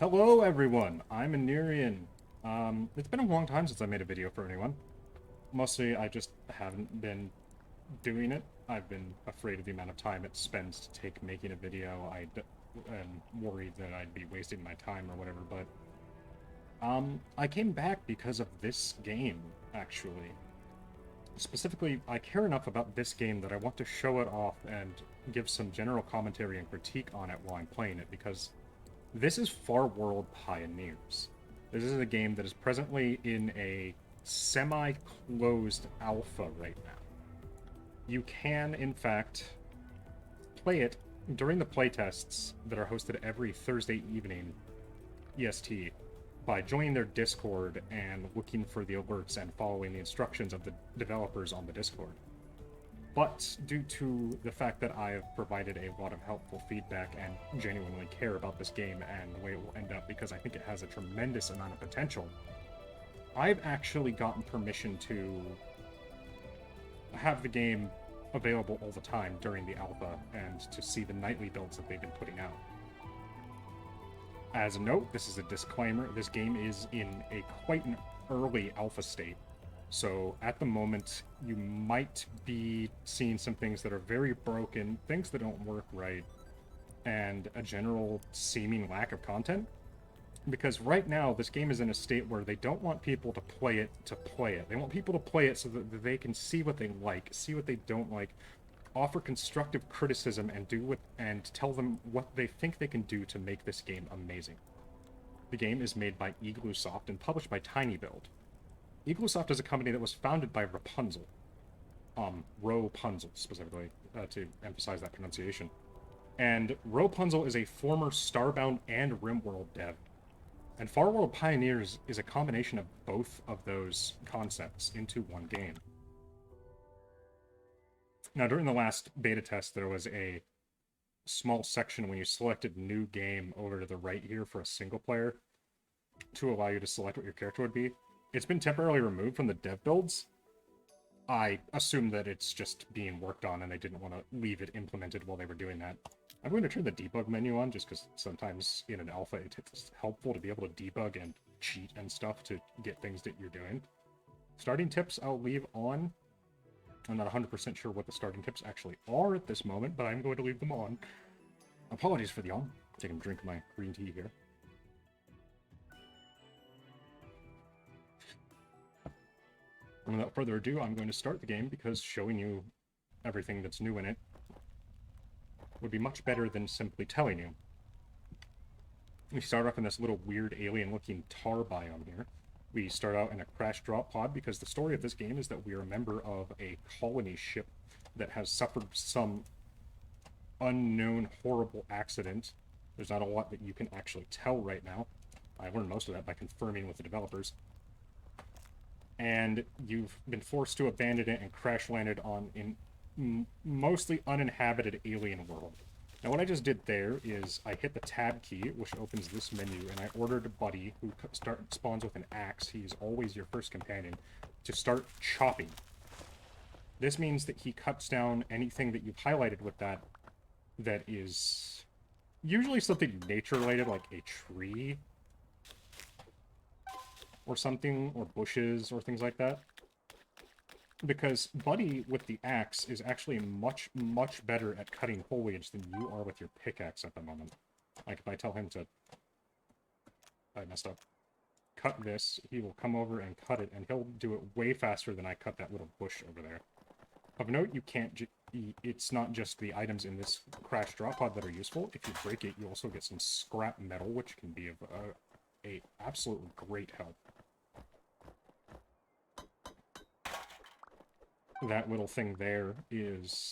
Hello everyone, I'm Anirian. It's been a long time since I made a video for anyone. Mostly I just haven't been doing it. I've been afraid of the amount of time it spends to take making a video. Am worried that I'd be wasting my time or whatever, but I came back because of this game, actually. Specifically, I care enough about this game that I want to show it off and give some general commentary and critique on it while I'm playing it, because this is Farworld Pioneers. This is a game that is presently in a semi-closed alpha right now. You can, in fact, play it during the playtests that are hosted every Thursday evening EST by joining their Discord and looking for the alerts and following the instructions of the developers on the Discord. But due to the fact that I have provided a lot of helpful feedback and genuinely care about this game and the way it will end up, because I think it has a tremendous amount of potential, I've actually gotten permission to have the game available all the time during the alpha and to see the nightly builds that they've been putting out. As a note, this is a disclaimer, this game is in a quite an early alpha state. So at the moment, you might be seeing some things that are very broken, things that don't work right, and a general seeming lack of content. Because right now, this game is in a state where they don't want people to play it to play it. They want people to play it so that they can see what they like, see what they don't like, offer constructive criticism, and tell them what they think they can do to make this game amazing. The game is made by Igloosoft and published by TinyBuild. Igloosoft is a company that was founded by Rapunzel. Rapunzel, specifically, to emphasize that pronunciation. And Rapunzel is a former Starbound and RimWorld dev. And Farworld Pioneers is a combination of both of those concepts into one game. Now, during the last beta test, there was a small section when you selected new game over to the right here for a single player to allow you to select what your character would be. It's been temporarily removed from the dev builds. I assume that it's just being worked on and they didn't want to leave it implemented while they were doing that. I'm going to turn the debug menu on just because sometimes in an alpha it's helpful to be able to debug and cheat and stuff to get things that you're doing. Starting tips I'll leave on. I'm not 100% sure what the starting tips actually are at this moment, but I'm going to leave them on. Apologies for the yawn. Taking a drink of my green tea here. And without further ado, I'm going to start the game because showing you everything that's new in it would be much better than simply telling you. We start off in this little weird alien-looking tar biome here. We start out in a crash drop pod because the story of this game is that we are a member of a colony ship that has suffered some unknown horrible accident. There's not a lot that you can actually tell right now. I learned most of that by confirming with the developers. And you've been forced to abandon it and crash landed on in mostly uninhabited alien world. Now what I just did there is I hit the tab key, which opens this menu, and I ordered a buddy who spawns with an axe. He's always your first companion, to start chopping. This means that he cuts down anything that you've highlighted with that is usually something nature related, like a tree or something, or bushes, or things like that. Because Buddy, with the axe, is actually much, much better at cutting foliage than you are with your pickaxe at the moment. Like, if I tell him to... I messed up. Cut this, he will come over and cut it, and he'll do it way faster than I cut that little bush over there. Of note, you can't... It's not just the items in this crash drop pod that are useful. If you break it, you also get some scrap metal, which can be of a absolutely great help. That little thing there is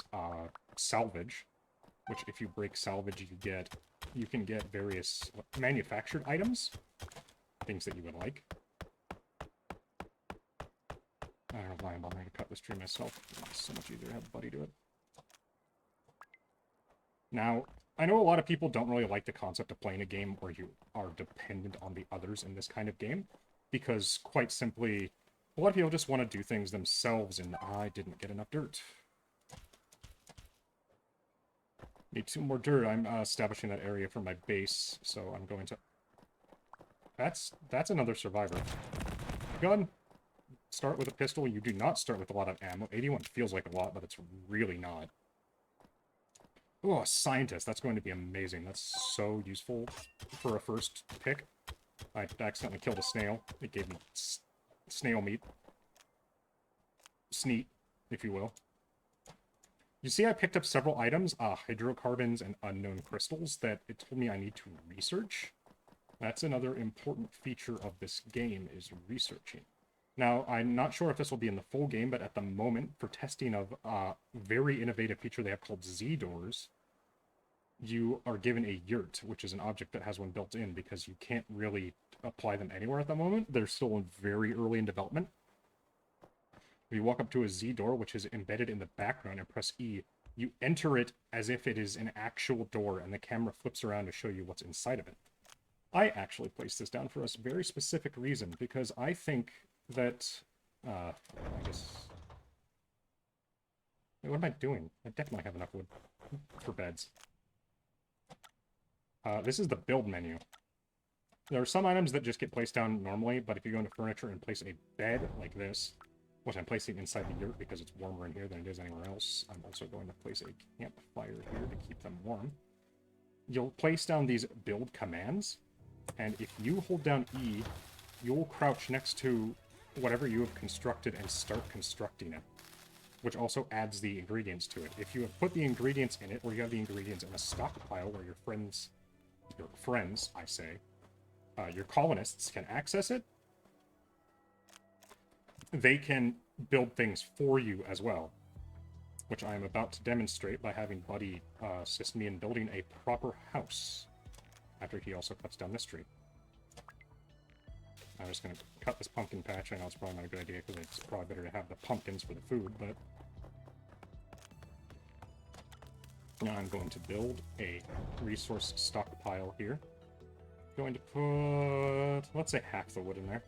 salvage, which if you break salvage, you can get various manufactured items, things that you would like. I don't know why I'm going to cut this tree myself. It's so much easier to have a buddy do it. Now, I know a lot of people don't really like the concept of playing a game where you are dependent on the others in this kind of game, because quite simply, a lot of people just want to do things themselves, and I didn't get enough dirt. Need 2 more dirt. I'm establishing that area for my base, so I'm going to That's another survivor. Gun. Start with a pistol. You do not start with a lot of ammo. 81 feels like a lot, but it's really not. Oh, a scientist. That's going to be amazing. That's so useful for a first pick. I accidentally killed a snail. It gave me snail meat. Sneat, if you will. You see I picked up several items, hydrocarbons and unknown crystals, that it told me I need to research. That's another important feature of this game, is researching. Now, I'm not sure if this will be in the full game, but at the moment, for testing of a very innovative feature they have called Z-doors, you are given a yurt, which is an object that has one built in, because you can't really apply them anywhere at the moment. They're still very early in development. If you walk up to a Z-door, which is embedded in the background, and press E, you enter it as if it is an actual door, and the camera flips around to show you what's inside of it. I actually placed this down for a very specific reason, because I think that, I guess... Wait, what am I doing? I definitely have enough wood for beds. This is the build menu. There are some items that just get placed down normally, but if you go into furniture and place a bed like this, which I'm placing inside the yurt because it's warmer in here than it is anywhere else, I'm also going to place a campfire here to keep them warm. You'll place down these build commands, and if you hold down E, you'll crouch next to whatever you have constructed and start constructing it, which also adds the ingredients to it. If you have put the ingredients in it, or you have the ingredients in a stockpile where your friends, I say, your colonists can access it, they can build things for you as well, which I am about to demonstrate by having Buddy assist me in building a proper house, after he also cuts down this tree. I'm just going to cut this pumpkin patch. I know it's probably not a good idea, because it's probably better to have the pumpkins for the food, but... Now I'm going to build a resource stockpile here. Going to put, let's say, half the wood in there.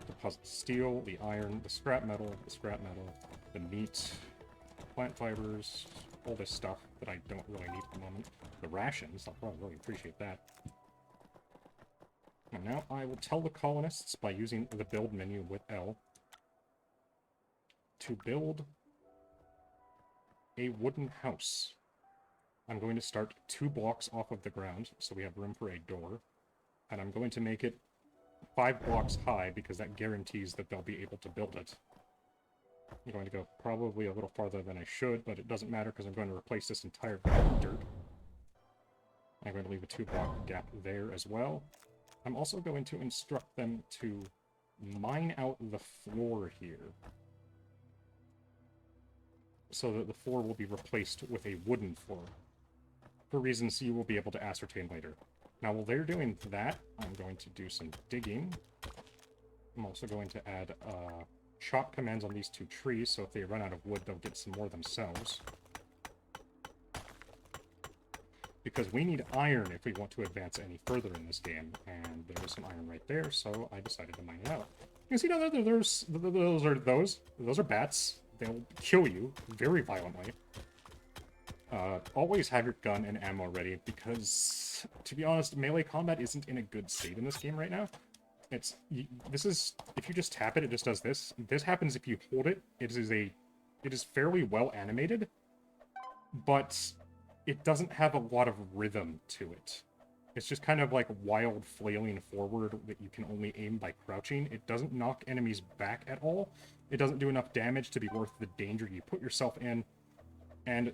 Deposit steel, the iron, the scrap metal, the meat, plant fibers, all this stuff that I don't really need at the moment. The rations, I'll probably really appreciate that. And now I will tell the colonists, by using the build menu with L, to build a wooden house. I'm going to start 2 blocks off of the ground, so we have room for a door. And I'm going to make it 5 blocks high, because that guarantees that they'll be able to build it. I'm going to go probably a little farther than I should, but it doesn't matter, because I'm going to replace this entire dirt. I'm going to leave a 2-block gap there as well. I'm also going to instruct them to mine out the floor here, so that the floor will be replaced with a wooden floor, for reasons you will be able to ascertain later. Now, while they're doing that, I'm going to do some digging. I'm also going to add chop commands on these 2 trees, so if they run out of wood, they'll get some more themselves. Because we need iron if we want to advance any further in this game, and there is some iron right there, so I decided to mine it out. You can see down there, those are bats. They'll kill you very violently. Always have your gun and ammo ready, because, to be honest, melee combat isn't in a good state in this game right now. If you just tap it, it just does this. This happens if you hold it. It is fairly well animated, but it doesn't have a lot of rhythm to it. It's just kind of like wild flailing forward that you can only aim by crouching. It doesn't knock enemies back at all. It doesn't do enough damage to be worth the danger you put yourself in. And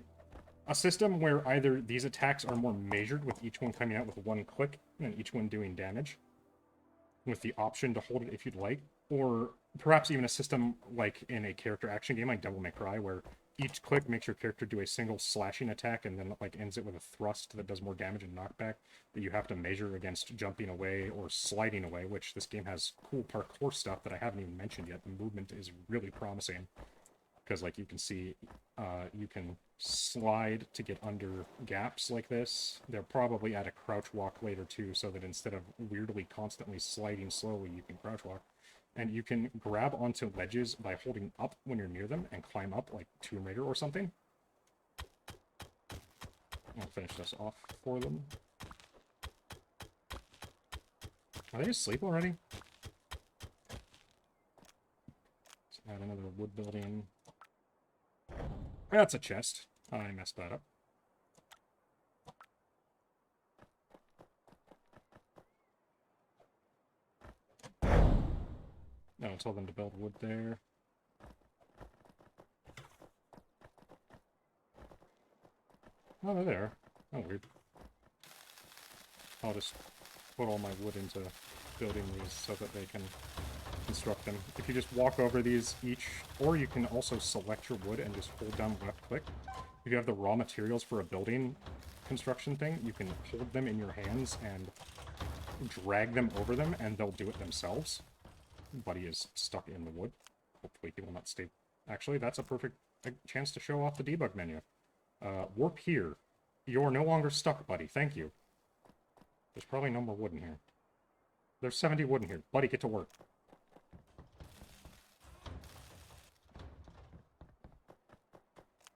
a system where either these attacks are more measured, with each one coming out with 1 click and each one doing damage, with the option to hold it if you'd like, or perhaps even a system like in a character action game like Devil May Cry, where each click makes your character do a single slashing attack and then ends it with a thrust that does more damage and knockback that you have to measure against jumping away or sliding away, which this game has cool parkour stuff that I haven't even mentioned yet. The movement is really promising, because like you can see, you can slide to get under gaps like this. They'll probably add a crouch walk later too, so that instead of weirdly constantly sliding slowly, you can crouch walk. And you can grab onto ledges by holding up when you're near them and climb up like Tomb Raider or something. I'll finish this off for them. Are they asleep already? Let's add another wood building. That's a chest. I messed that up. No, I told them to build wood there. Oh, they're there. Oh, weird. I'll just put all my wood into building these so that they can construct them. If you just walk over these each, or you can also select your wood and just hold down left click. If you have the raw materials for a building construction thing, you can hold them in your hands and drag them over them, and they'll do it themselves. Buddy is stuck in the wood. Hopefully he will not stay. Actually, that's a perfect chance to show off the debug menu. Warp here. You're no longer stuck, buddy. Thank you. There's probably no more wood in here. There's 70 wood in here. Buddy, get to work.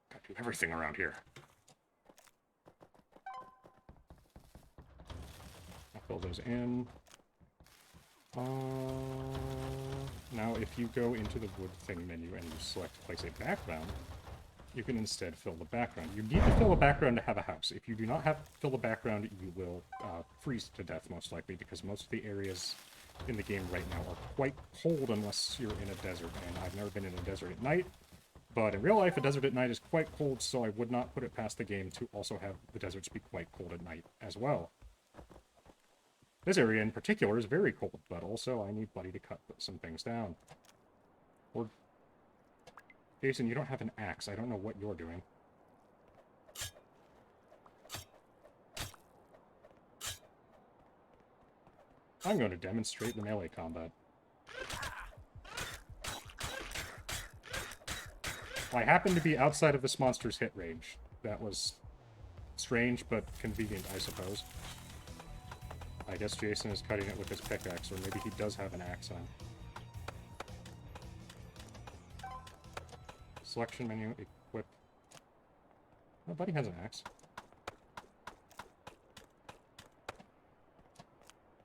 Gotta do everything around here. I'll fill those in. Now, if you go into the wood thing menu and you select place a background, you can instead fill the background. You need to fill a background to have a house. If you do not fill a background, you will freeze to death, most likely, because most of the areas in the game right now are quite cold unless you're in a desert, and I've never been in a desert at night. But in real life, a desert at night is quite cold, so I would not put it past the game to also have the deserts be quite cold at night as well. This area in particular is very cold, but also I need Buddy to cut some things down. Or, Jason, you don't have an axe. I don't know what you're doing. I'm going to demonstrate the melee combat. I happen to be outside of this monster's hit range. That was strange, but convenient, I suppose. I guess Jason is cutting it with his pickaxe, or maybe he does have an axe on. Selection menu, equip. Oh, Buddy has an axe.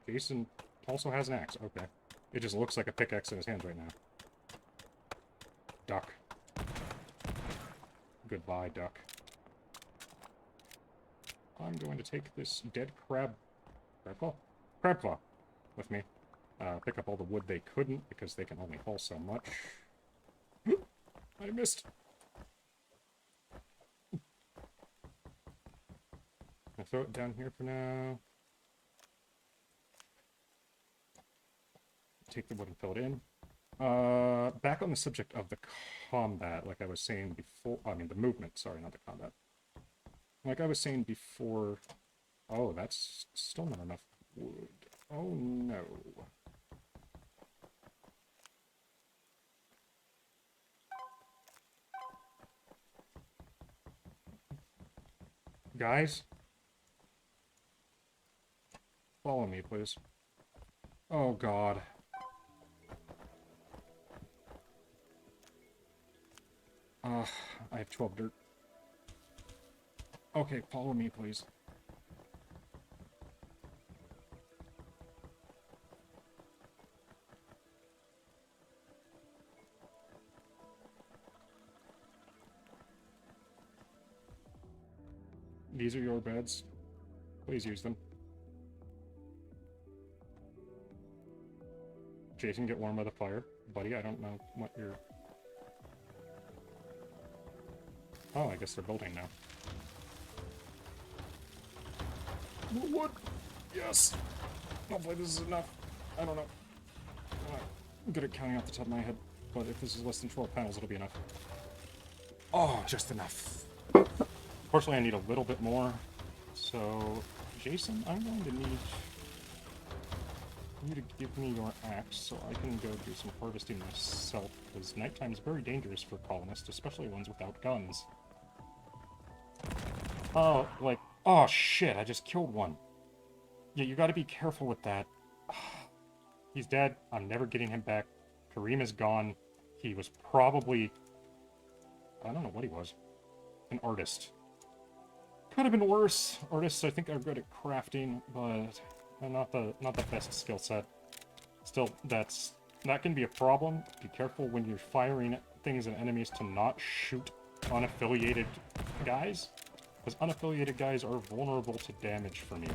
Jason also has an axe. Okay. It just looks like a pickaxe in his hands right now. Duck. Goodbye, duck. I'm going to take this dead crab claw with me. Pick up all the wood they couldn't, because they can only haul so much. I missed. I'll throw it down here for now. Take the wood and fill it in. Back on the subject of the combat, like I was saying before, I mean the movement, sorry, not the combat. Like I was saying before, oh, that's still not enough wood. Oh no. Guys? Follow me, please. Oh god. I have 12 dirt. Okay, follow me, please. These are your beds. Please use them. Jason, get warm by the fire. Buddy, I don't know what you're... Oh, I guess they're building now. More wood! Yes! Hopefully this is enough. I don't know. I'm not good at counting off the top of my head, but if this is less than 12 panels, it'll be enough. Oh, just enough. Fortunately, I need a little bit more. So, Jason, I'm going to need you to give me your axe so I can go do some harvesting myself, because nighttime is very dangerous for colonists, especially ones without guns. Oh, like, oh shit, I just killed one. Yeah, you gotta be careful with that. He's dead. I'm never getting him back. Kareem is gone. He was probably... I don't know what he was. An artist. Could have been worse. Artists, I think, are good at crafting, but Not the best skill set. Still, that can be a problem. Be careful when you're firing things at enemies to not shoot unaffiliated guys, because unaffiliated guys are vulnerable to damage from you.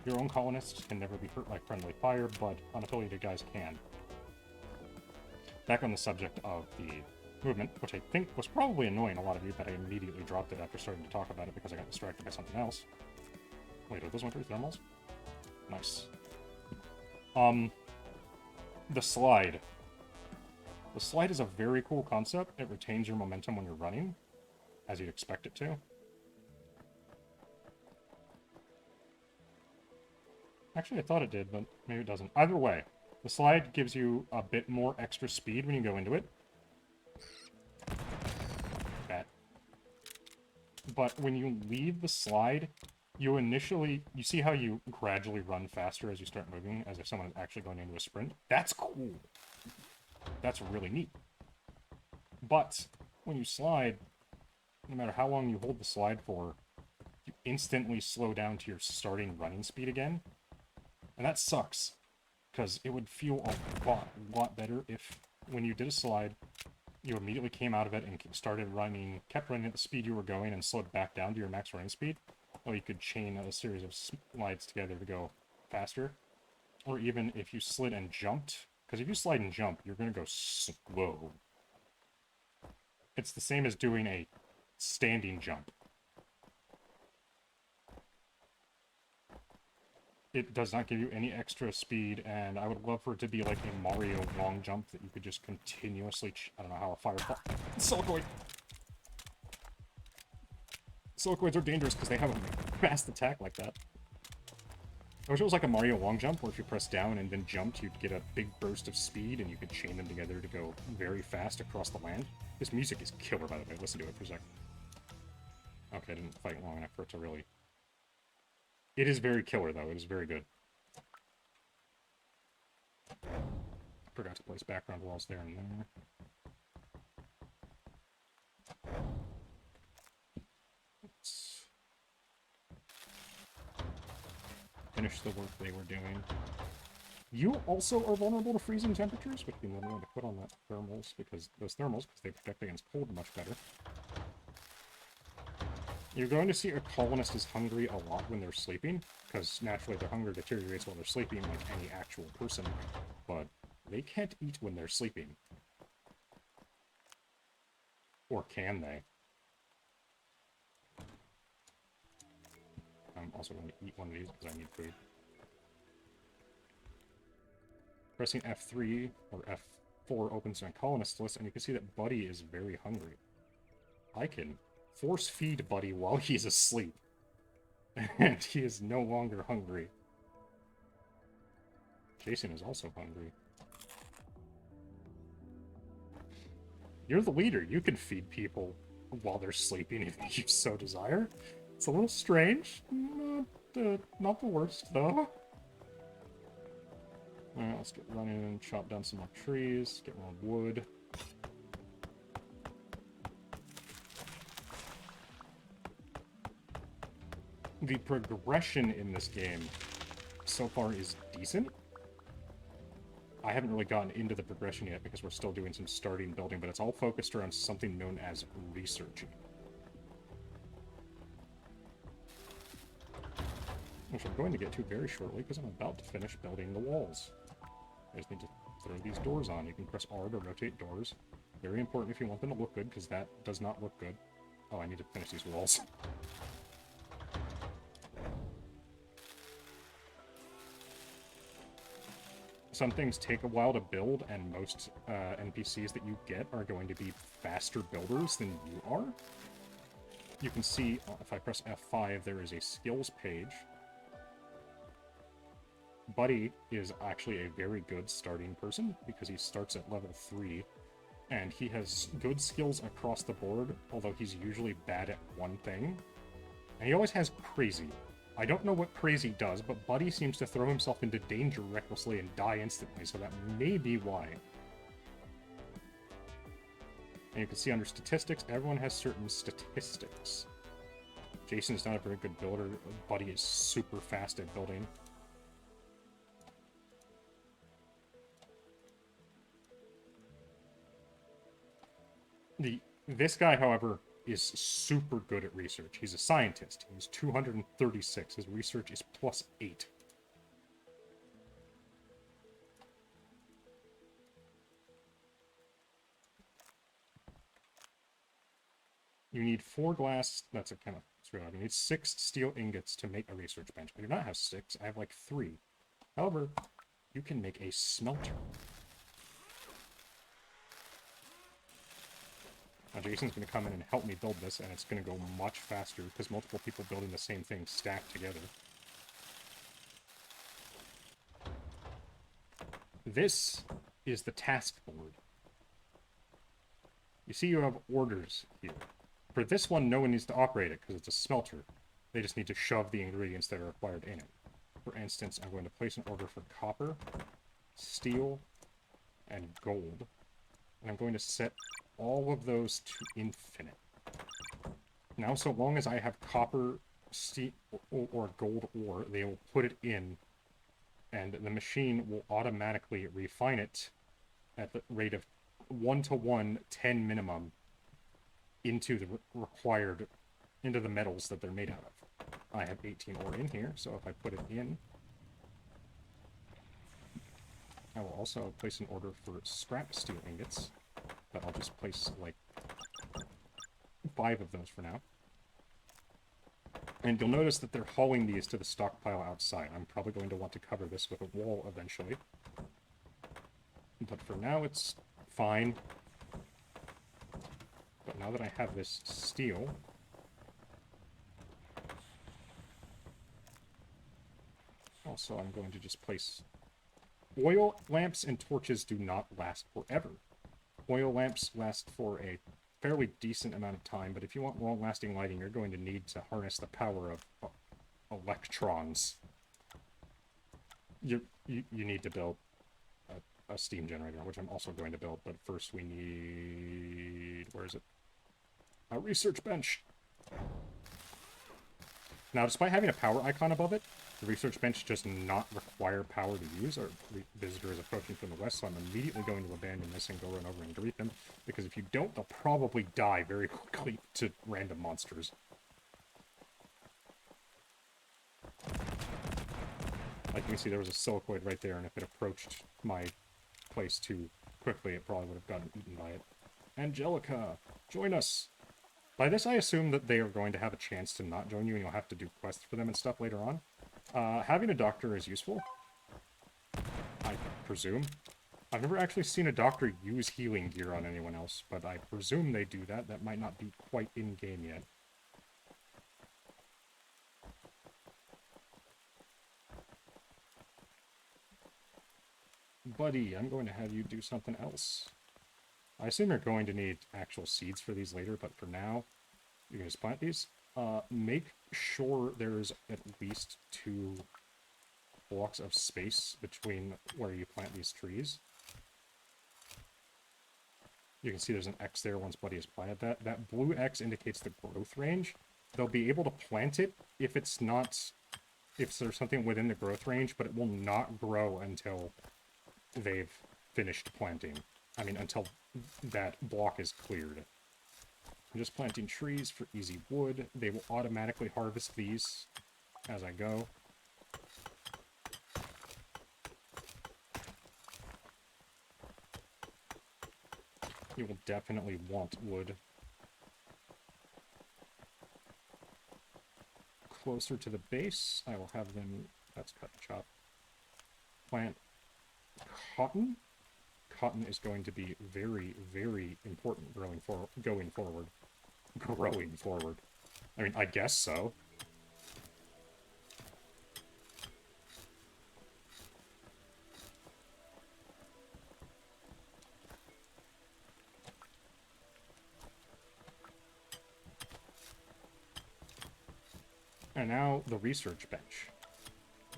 Your own colonists can never be hurt by friendly fire, but unaffiliated guys can. Back on the subject of the movement, which I think was probably annoying a lot of you, but I immediately dropped it after starting to talk about it because I got distracted by something else. Wait, are those my 3 thermals? Nice. The slide. The slide is a very cool concept. It retains your momentum when you're running, as you'd expect it to. Actually, I thought it did, but maybe it doesn't. Either way, the slide gives you a bit more extra speed when you go into it. Bet. But when you leave the slide, you see how you gradually run faster as you start moving, as if someone is actually going into a sprint? That's cool. That's really neat. But when you slide, no matter how long you hold the slide for, you instantly slow down to your starting running speed again. And that sucks, because it would feel a lot better if, when you did a slide, you immediately came out of it and started running, kept running at the speed you were going and slowed back down to your max running speed. Or you could chain a series of slides together to go faster. Or even if you slid and jumped, because if you slide and jump, you're going to go slow. It's the same as doing a standing jump. It does not give you any extra speed, and I would love for it to be like a Mario long jump that you could just continuously... I don't know how a fireball... Silicoid! Silicoids are dangerous because they have a fast attack like that. I wish it was like a Mario long jump, where if you press down and then jumped, you'd get a big burst of speed, and you could chain them together to go very fast across the land. This music is killer, by the way. Listen to it for a sec. Okay, I didn't fight long enough for it to really... It is very killer, though. It is very good. Forgot to place background walls there and there. Let's finish the work they were doing. You also are vulnerable to freezing temperatures, which means I'm going to put on that thermals, because they protect against cold much better. You're going to see a colonist is hungry a lot when they're sleeping, because naturally their hunger deteriorates while they're sleeping, like any actual person, but they can't eat when they're sleeping. Or can they? I'm also going to eat one of these because I need food. Pressing F3 or F4 opens a colonist list, and you can see that Buddy is very hungry. I can force feed Buddy while he's asleep, and he is no longer hungry. Jason is also hungry. You're the leader. You can feed people while they're sleeping if you so desire. It's a little strange. Not the worst, though. Alright, let's get running and chop down some more trees, get more wood. The progression in this game so far is decent. I haven't really gotten into the progression yet because we're still doing some starting building, but it's all focused around something known as researching. Which I'm going to get to very shortly because I'm about to finish building the walls. I just need to throw these doors on. You can press R to rotate doors. Very important if you want them to look good, because that does not look good. Oh, I need to finish these walls. Some things take a while to build, and most NPCs that you get are going to be faster builders than you are. You can see, if I press F5, there is a skills page. Buddy is actually a very good starting person, because he starts at level 3, and he has good skills across the board, although he's usually bad at one thing. And he always has crazy. I don't know what crazy does, but Buddy seems to throw himself into danger recklessly and die instantly, so that may be why. And you can see under statistics, everyone has certain statistics. Jason's not a very good builder. Buddy is super fast at building. This guy, however, is super good at research. He's a scientist. He's 236. His research is +8. You need 4 glass. That's a kind of screw up. You need 6 steel ingots to make a research bench. I do not have 6. I have like 3. However, you can make a smelter. Now Jason's going to come in and help me build this, and it's going to go much faster because multiple people building the same thing stacked together. This is the task board. You see you have orders here. For this one, no one needs to operate it because it's a smelter. They just need to shove the ingredients that are required in it. For instance, I'm going to place an order for copper, steel, and gold. And I'm going to set all of those to infinite. Now, so long as I have copper, steel, or gold ore, they will put it in, and the machine will automatically refine it at the rate of 1:1, 10 minimum, into the required, into the metals that they're made out of. I have 18 ore in here, so if I put it in, I will also place an order for scrap steel ingots, but I'll just place like 5 of those for now. And you'll notice that they're hauling these to the stockpile outside. I'm probably going to want to cover this with a wall eventually. But for now, it's fine. But now that I have this steel, also I'm going to just place... Oil lamps and torches do not last forever. Oil lamps last for a fairly decent amount of time, but if you want long-lasting lighting, you're going to need to harness the power of electrons. You need to build a steam generator, which I'm also going to build, but first we need... where is it? A research bench! Now, despite having a power icon above it, the research bench does not require power to use. Our visitor is approaching from the west, so I'm immediately going to abandon this and go run over and greet them, because if you don't, they'll probably die very quickly to random monsters. Like you can see, there was a silicoid right there, and if it approached my place too quickly, it probably would have gotten eaten by it. Angelica, join us! By this, I assume that they are going to have a chance to not join you, and you'll have to do quests for them and stuff later on. Having a doctor is useful, I presume. I've never actually seen a doctor use healing gear on anyone else, but I presume they do that. That might not be quite in-game yet. Buddy, I'm going to have you do something else. I assume you're going to need actual seeds for these later, but for now, you can just plant these. Make sure there's at least 2 blocks of space between where you plant these trees. You can see there's an X there once Buddy has planted that. That blue X indicates the growth range. They'll be able to plant it if it's not... if there's something within the growth range, but it will not grow until they've finished planting. I mean, until that block is cleared. I'm just planting trees for easy wood. They will automatically harvest these as I go. You will definitely want wood. Closer to the base, I will have them... that's cut and chop. Plant cotton. Cotton is going to be very, very important going forward. Growing forward. I mean, I guess so. And now, the research bench.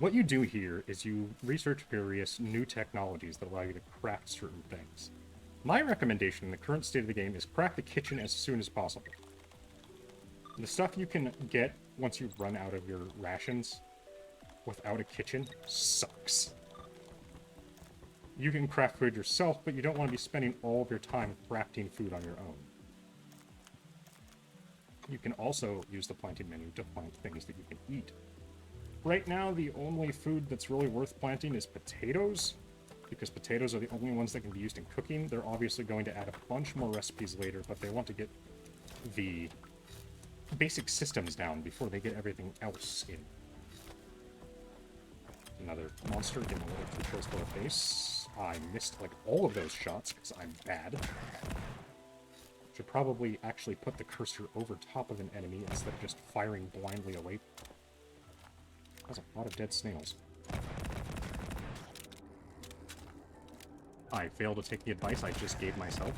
What you do here is you research various new technologies that allow you to craft certain things. My recommendation in the current state of the game is craft the kitchen as soon as possible. The stuff you can get once you run out of your rations without a kitchen sucks. You can craft food yourself, but you don't want to be spending all of your time crafting food on your own. You can also use the planting menu to plant things that you can eat. Right now, the only food that's really worth planting is potatoes, because potatoes are the only ones that can be used in cooking. They're obviously going to add a bunch more recipes later, but they want to get the basic systems down before they get everything else in. Another monster getting a little too close for a face. I missed like all of those shots because I'm bad. Should probably actually put the cursor over top of an enemy instead of just firing blindly away. That's a lot of dead snails. I failed to take the advice I just gave myself.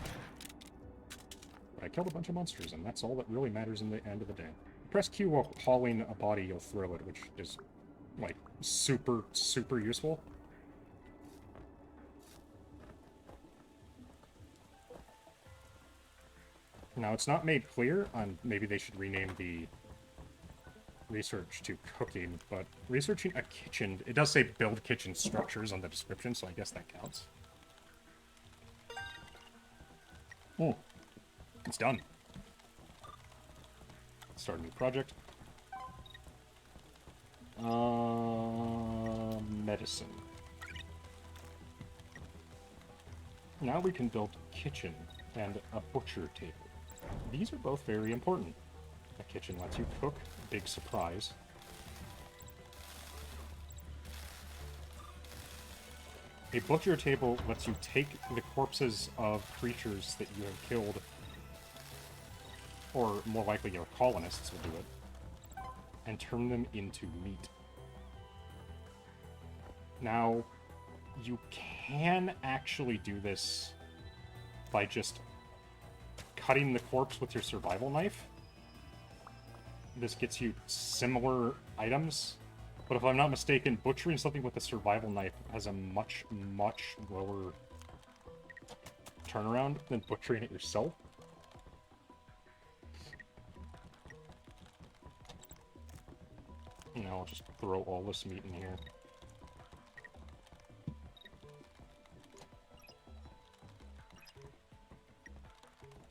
But I killed a bunch of monsters, and that's all that really matters in the end of the day. Press Q while hauling a body, you'll throw it, which is, like, super, super useful. Now, it's not made clear on maybe they should rename the research to cooking, but researching a kitchen, it does say build kitchen structures on the description, so I guess that counts. Oh, it's done. Start a new project. Medicine. Now we can build a kitchen and a butcher table. These are both very important. A kitchen lets you cook, big surprise. A butcher table lets you take the corpses of creatures that you have killed, or more likely your colonists will do it, and turn them into meat. Now, you can actually do this by just cutting the corpse with your survival knife. This gets you similar items, but if I'm not mistaken, butchering something with a survival knife has a much, much lower turnaround than butchering it yourself. Now I'll just throw all this meat in here.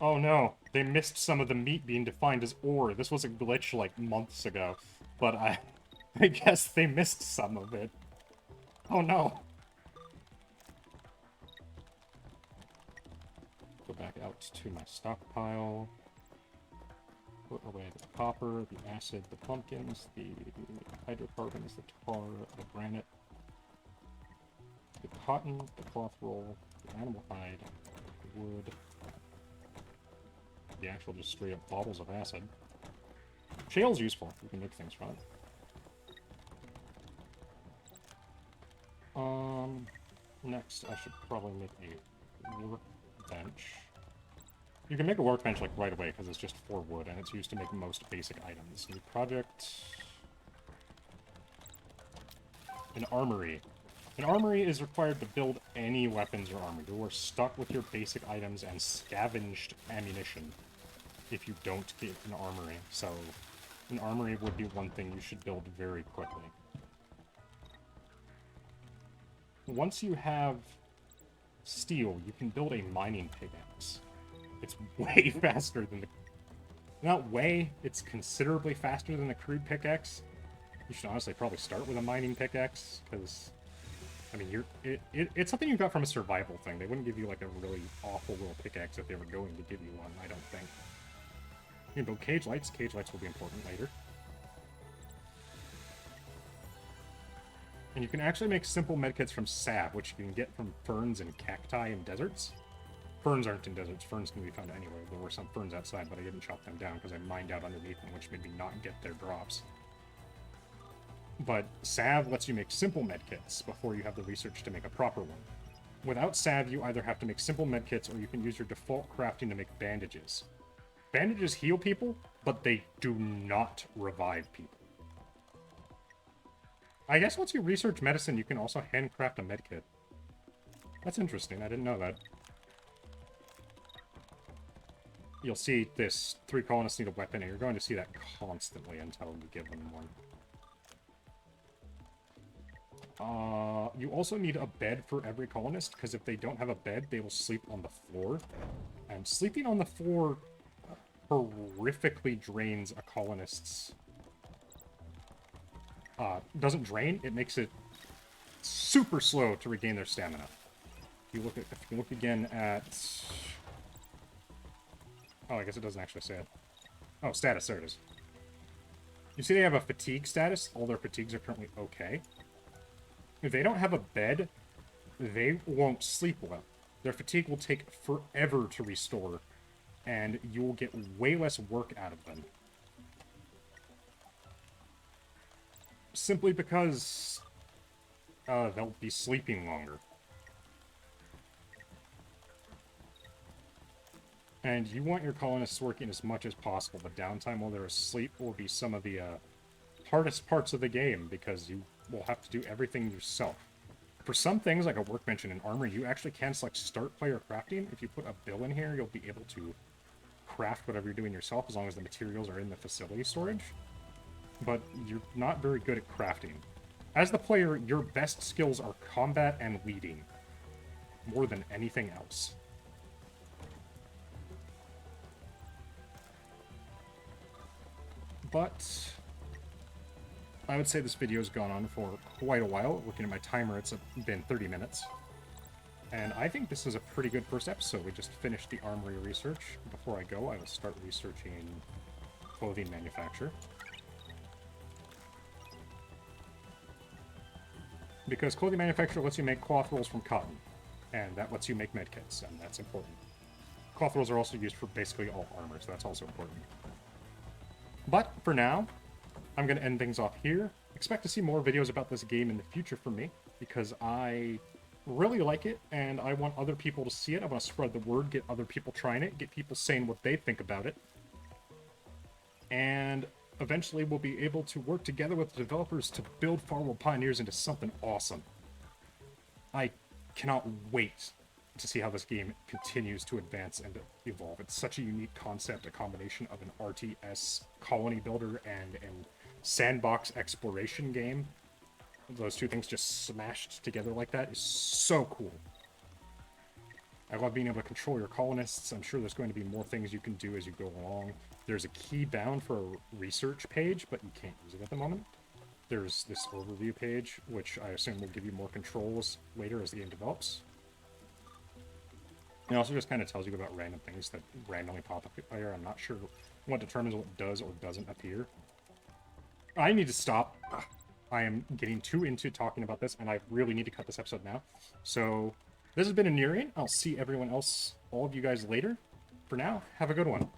Oh no, they missed some of the meat being defined as ore. This was a glitch like months ago, but I guess they missed some of it. Oh no. Go back out to my stockpile. Put away the copper, the acid, the pumpkins, the hydrocarbons, the tar, the granite, the cotton, the cloth roll, the animal hide, the wood, the actual just straight up bottles of acid. Shale's useful. You can make things from it. Next, I should probably make a workbench. You can make a workbench, like, right away, because it's just 4 wood, and it's used to make most basic items. New project... An armory. An armory is required to build any weapons or armor. You are stuck with your basic items and scavenged ammunition if you don't get an armory. So, an armory would be one thing you should build very quickly. Once you have steel, you can build a mining pickaxe. It's way faster than the... Not way, it's considerably faster than the crude pickaxe. You should honestly probably start with a mining pickaxe, because... I mean, it's something you got from a survival thing. They wouldn't give you, like, a really awful little pickaxe if they were going to give you one, I don't think. You can build cage lights. Cage lights will be important later. And you can actually make simple medkits from sap, which you can get from ferns and cacti in deserts. Ferns aren't in deserts. Ferns can be found anywhere. There were some ferns outside, but I didn't chop them down because I mined out underneath them, which made me not get their drops. But salve lets you make simple medkits before you have the research to make a proper one. Without salve, you either have to make simple medkits or you can use your default crafting to make bandages. Bandages heal people, but they do not revive people. I guess once you research medicine, you can also handcraft a medkit. That's interesting, I didn't know that. You'll see this, 3 colonists need a weapon, and you're going to see that constantly until you give them one. You also need a bed for every colonist, because if they don't have a bed, they will sleep on the floor. And sleeping on the floor horrifically drains a colonist's... doesn't drain, it makes it super slow to regain their stamina. If you look again at... Oh, I guess it doesn't actually say it. Oh, status, there it is. You see they have a fatigue status. All their fatigues are currently okay. If they don't have a bed, they won't sleep well. Their fatigue will take forever to restore, and you will get way less work out of them. Simply because they'll be sleeping longer. And you want your colonists working as much as possible. The downtime while they're asleep will be some of the hardest parts of the game, because you will have to do everything yourself. For some things, like a workbench and an armor, you actually can select start player crafting. If you put a bill in here, you'll be able to craft whatever you're doing yourself, as long as the materials are in the facility storage. But you're not very good at crafting. As the player, your best skills are combat and leading, more than anything else. But I would say this video has gone on for quite a while. Looking at my timer, it's been 30 minutes. And I think this is a pretty good first episode. We just finished the armory research. Before I go, I will start researching clothing manufacture. Because clothing manufacture lets you make cloth rolls from cotton. And that lets you make medkits, and that's important. Cloth rolls are also used for basically all armor, so that's also important. But for now, I'm going to end things off here. Expect to see more videos about this game in the future from me, because I really like it, and I want other people to see it. I want to spread the word, get other people trying it, get people saying what they think about it. And eventually we'll be able to work together with the developers to build Farworld Pioneers into something awesome. I cannot wait to see how this game continues to advance and evolve. It's such a unique concept, a combination of an RTS colony builder and an sandbox exploration game. Those two things just smashed together like that is so cool. I love being able to control your colonists. I'm sure there's going to be more things you can do as you go along. There's a key bound for a research page, but you can't use it at the moment. There's this overview page, which I assume will give you more controls later as the game develops. It also just kind of tells you about random things that randomly pop up here. I'm not sure what determines what does or doesn't appear. I need to stop. I am getting too into talking about this, and I really need to cut this episode now. So, this has been Anurian. I'll see everyone else, all of you guys later. For now, have a good one.